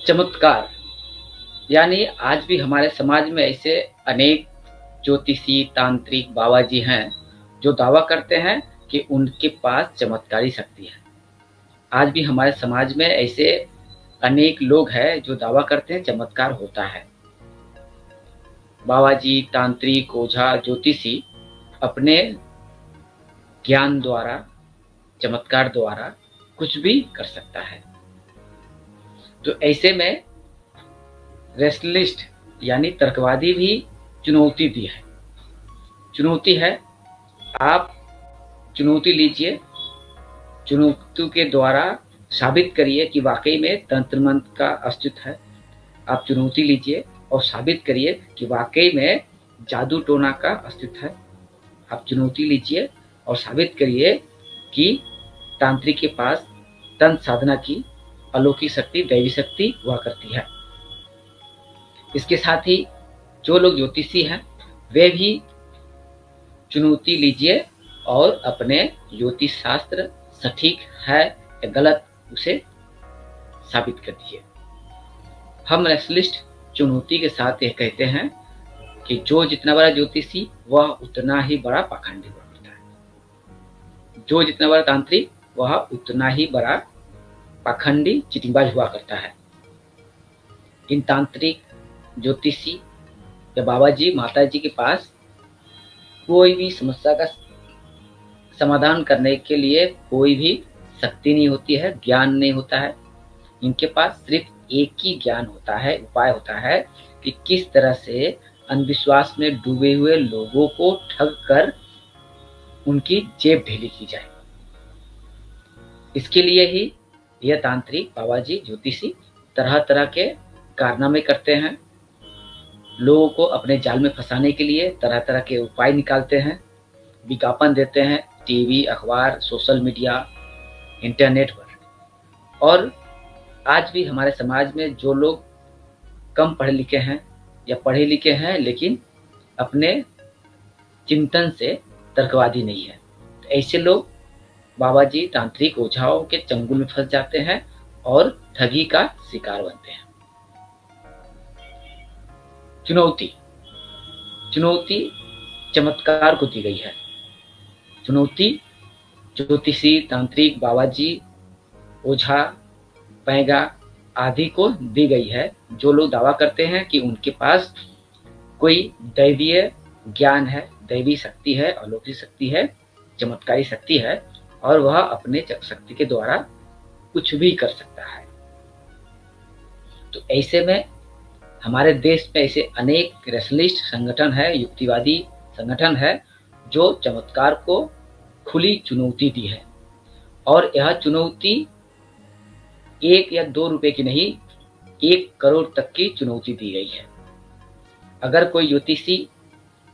चमत्कार यानी आज भी हमारे समाज में ऐसे अनेक ज्योतिषी तांत्रिक बाबा जी हैं जो दावा करते हैं कि उनके पास चमत्कारी शक्ति है। आज भी हमारे समाज में ऐसे अनेक लोग हैं जो दावा करते हैं चमत्कार होता है। बाबा जी तांत्रिक ओझा ज्योतिषी अपने ज्ञान द्वारा चमत्कार द्वारा कुछ भी कर सकता है। तो ऐसे में रेशनलिस्ट यानी तर्कवादी भी चुनौती दी है। चुनौती है, आप चुनौती लीजिए, चुनौती के द्वारा साबित करिए कि वाकई में तंत्र मंत्र का अस्तित्व है। आप चुनौती लीजिए और साबित करिए कि वाकई में जादू टोना का अस्तित्व है। आप चुनौती लीजिए और साबित करिए कि तांत्रिक के पास तंत्र साधना की अलौकिक शक्ति दैवी शक्ति हुआ करती है। इसके साथ ही जो लोग ज्योतिषी हैं वे भी चुनौती लीजिए और अपने ज्योतिष शास्त्र सटीक है या गलत उसे साबित कर दीजिए। हम रेशनलिस्ट चुनौती के साथ यह कहते हैं कि जो जितना बड़ा ज्योतिषी वह उतना ही बड़ा पाखंडी होता है। जो जितना बड़ा तांत्रिक वह उतना ही बड़ा पाखंडी चिटिंगबाज हुआ करता है। इन तांत्रिक ज्योतिषी या बाबा जी माता जी के पास कोई भी समस्या का समाधान करने के लिए कोई भी शक्ति नहीं होती है, ज्ञान नहीं होता है। इनके पास सिर्फ एक ही ज्ञान होता है, उपाय होता है कि किस तरह से अंधविश्वास में डूबे हुए लोगों को ठग कर उनकी जेब ढीली की जाए। इसके लिए ही यह तांत्रिक बाबा जी ज्योतिषी तरह तरह के कारनामे करते हैं। लोगों को अपने जाल में फंसाने के लिए तरह तरह के उपाय निकालते हैं, विज्ञापन देते हैं टीवी, अखबार, सोशल मीडिया, इंटरनेट पर। और आज भी हमारे समाज में जो लोग कम पढ़े लिखे हैं या पढ़े लिखे हैं लेकिन अपने चिंतन से तर्कवादी नहीं है, तो ऐसे लोग बाबा जी तांत्रिक ओझाओं के चंगुल में फंस जाते हैं और ठगी का शिकार बनते हैं। चुनौती चमत्कार को दी गई है। चुनौती ज्योतिषी तांत्रिक बाबा जी ओझा पैगा आदि को दी गई है। जो लोग दावा करते हैं कि उनके पास कोई दैवीय ज्ञान है, दैवी शक्ति है, अलौकिक शक्ति है, चमत्कारी शक्ति है और वह अपने शक्ति के द्वारा कुछ भी कर सकता है। तो ऐसे में हमारे देश में ऐसे अनेक रेशनलिस्ट संगठन है, युक्तिवादी संगठन है जो चमत्कार को खुली चुनौती दी है। और यह चुनौती 1 या 2 रुपए की नहीं, 1 करोड़ तक की चुनौती दी गई है। अगर कोई ज्योतिषी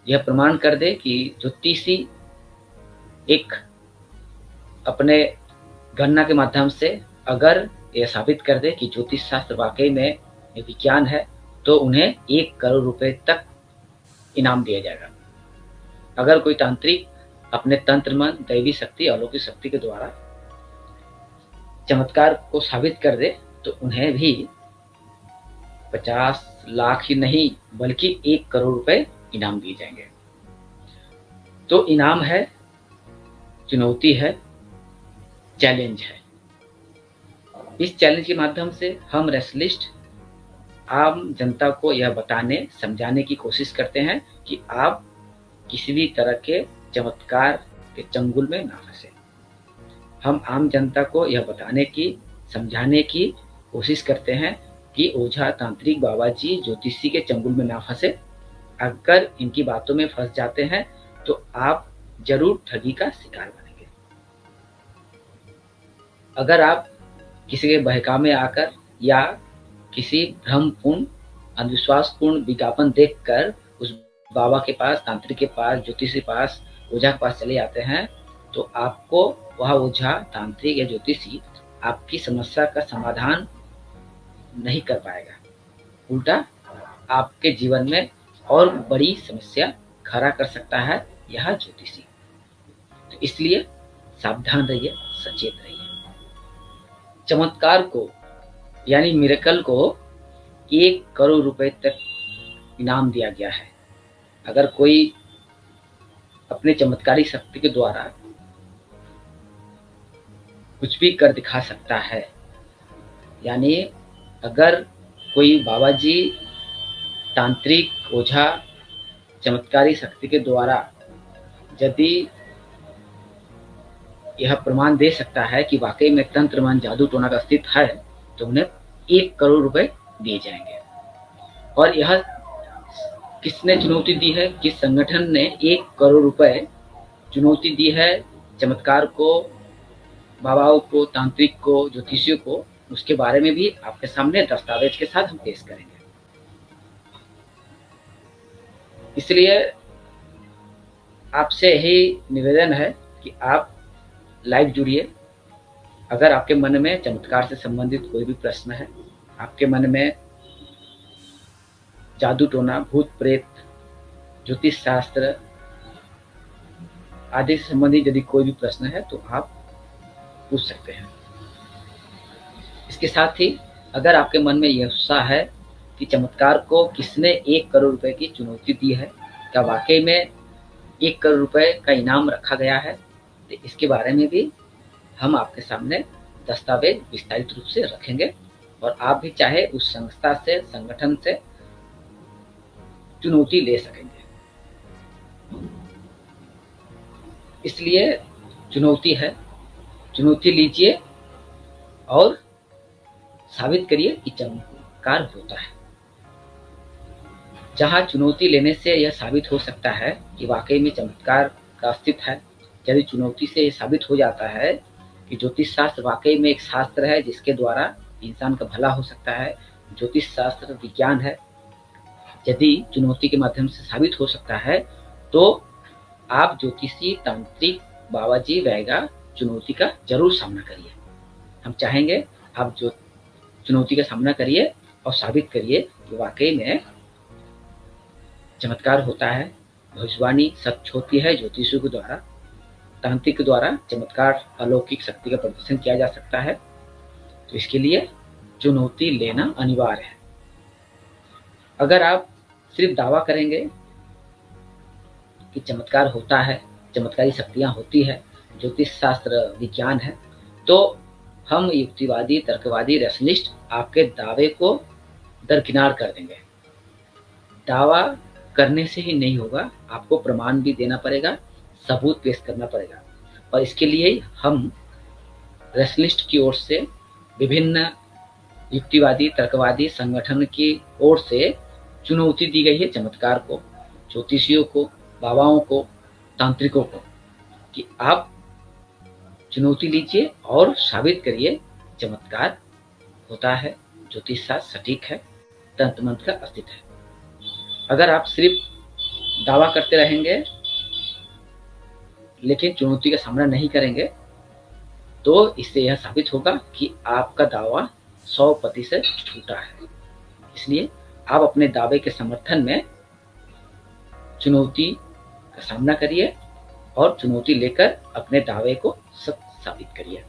यह प्रमाण कर दे कि ज्योतिषी एक अपने गणना के माध्यम से अगर यह साबित कर दे कि ज्योतिष शास्त्र वाकई में विज्ञान है, तो उन्हें 1 करोड़ रुपए तक इनाम दिया जाएगा। अगर कोई तांत्रिक अपने तंत्र मंत्र, दैवी शक्ति, अलौकिक शक्ति के द्वारा चमत्कार को साबित कर दे तो उन्हें भी 50 लाख ही नहीं बल्कि 1 करोड़ रुपए इनाम दिए जाएंगे। तो इनाम है, चुनौती है, चैलेंज है। इस चैलेंज के माध्यम से हम रेशनलिस्ट आम जनता को यह बताने समझाने की कोशिश करते हैं कि आप किसी भी तरह के चमत्कार के चंगुल में ना फंसे। हम आम जनता को यह बताने की समझाने की कोशिश करते हैं कि ओझा तांत्रिक बाबा जी ज्योतिषी के चंगुल में ना फंसे। अगर इनकी बातों में फंस जाते हैं तो आप जरूर ठगी का शिकार बनेंगे। अगर आप किसी के बहकावे आकर या किसी भ्रमपूर्ण अंधविश्वासपूर्ण विज्ञापन देखकर उस बाबा के पास, तांत्रिक के पास, ज्योतिषी के पास, ओझा के पास चले जाते हैं तो आपको वह ओझा, तांत्रिक या ज्योतिषी आपकी समस्या का समाधान नहीं कर पाएगा। उल्टा आपके जीवन में और बड़ी समस्या खड़ा कर सकता है यह ज्योतिषी। तो इसलिए सावधान रहिए, सचेत रहिए। चमत्कार को यानी मिरेकल को 1 करोड़ रुपए तक इनाम दिया गया है। अगर कोई अपने चमत्कारी शक्ति के द्वारा कुछ भी कर दिखा सकता है, यानी अगर कोई बाबा जी तांत्रिक ओझा चमत्कारी शक्ति के द्वारा यदि यह प्रमाण दे सकता है कि वाकई में तंत्र मन जादू टोना का अस्तित्व है, तो उन्हें 1 करोड़ रुपए दिए जाएंगे। और यह किसने चुनौती दी है, किस संगठन ने 1 करोड़ रुपए चुनौती दी है चमत्कार को, बाबाओं को, तांत्रिक को, ज्योतिषियों को, उसके बारे में भी आपके सामने दस्तावेज के साथ हम पेश करेंगे। इसलिए आपसे यही निवेदन है कि आप लाइव जुड़िए। अगर आपके मन में चमत्कार से संबंधित कोई भी प्रश्न है, आपके मन में जादू टोना, भूत प्रेत, ज्योतिष शास्त्र आदि से संबंधित यदि कोई भी प्रश्न है तो आप पूछ सकते हैं। इसके साथ ही अगर आपके मन में यह उत्साह है कि चमत्कार को किसने 1 करोड़ रुपए की चुनौती दी है, क्या वाकई में 1 करोड़ रुपए का इनाम रखा गया है, तो इसके बारे में भी हम आपके सामने दस्तावेज विस्तारित रूप से रखेंगे और आप भी चाहे उस संस्था से, संगठन से चुनौती ले सकेंगे। इसलिए चुनौती है, चुनौती लीजिए और साबित करिए कि चमत्कार होता है। जहां चुनौती लेने से यह साबित हो सकता है कि वाकई में चमत्कार का अस्तित्व है, यदि चुनौती से यह साबित हो जाता है कि ज्योतिष शास्त्र वाकई में एक शास्त्र है जिसके द्वारा इंसान का भला हो सकता है, ज्योतिष शास्त्र विज्ञान है, यदि चुनौती के माध्यम से साबित हो सकता है, तो आप ज्योतिषी, तांत्रिक, बाबा जी, वैगा चुनौती का जरूर सामना करिए। हम चाहेंगे आप जो चुनौती का सामना करिए और साबित करिए कि वाकई में चमत्कार होता है, भविष्यवाणी सच होती है, ज्योतिषियों के द्वारा, तांत्रिक के द्वारा चमत्कार, अलौकिक शक्ति का प्रदर्शन किया जा सकता है। तो इसके लिए चुनौती लेना अनिवार्य है। अगर आप सिर्फ दावा करेंगे कि चमत्कार होता है, चमत्कारी शक्तियां होती है, ज्योतिष शास्त्र विज्ञान है, तो हम युक्तिवादी, तर्कवादी, रैशनलिस्ट आपके दावे को दरकिनार कर देंगे। दावा करने से ही नहीं होगा, आपको प्रमाण भी देना पड़ेगा, सबूत पेश करना पड़ेगा। और इसके लिए हम रैशनलिस्ट की ओर से, विभिन्न युक्तिवादी, तर्कवादी संगठन की ओर से चुनौती दी गई है चमत्कार को, ज्योतिषियों को, बाबाओं को, तांत्रिकों को, कि आप चुनौती लीजिए और साबित करिए चमत्कार होता है, ज्योतिष शास्त्र सटीक है, तंत्र मंत्र का अस्तित्व है। अगर आप सिर्फ दावा करते रहेंगे लेकिन चुनौती का सामना नहीं करेंगे, तो इससे यह साबित होगा कि आपका दावा 100% झूठा है। इसलिए आप अपने दावे के समर्थन में चुनौती का सामना करिए और चुनौती लेकर अपने दावे को सत्य साबित करिए।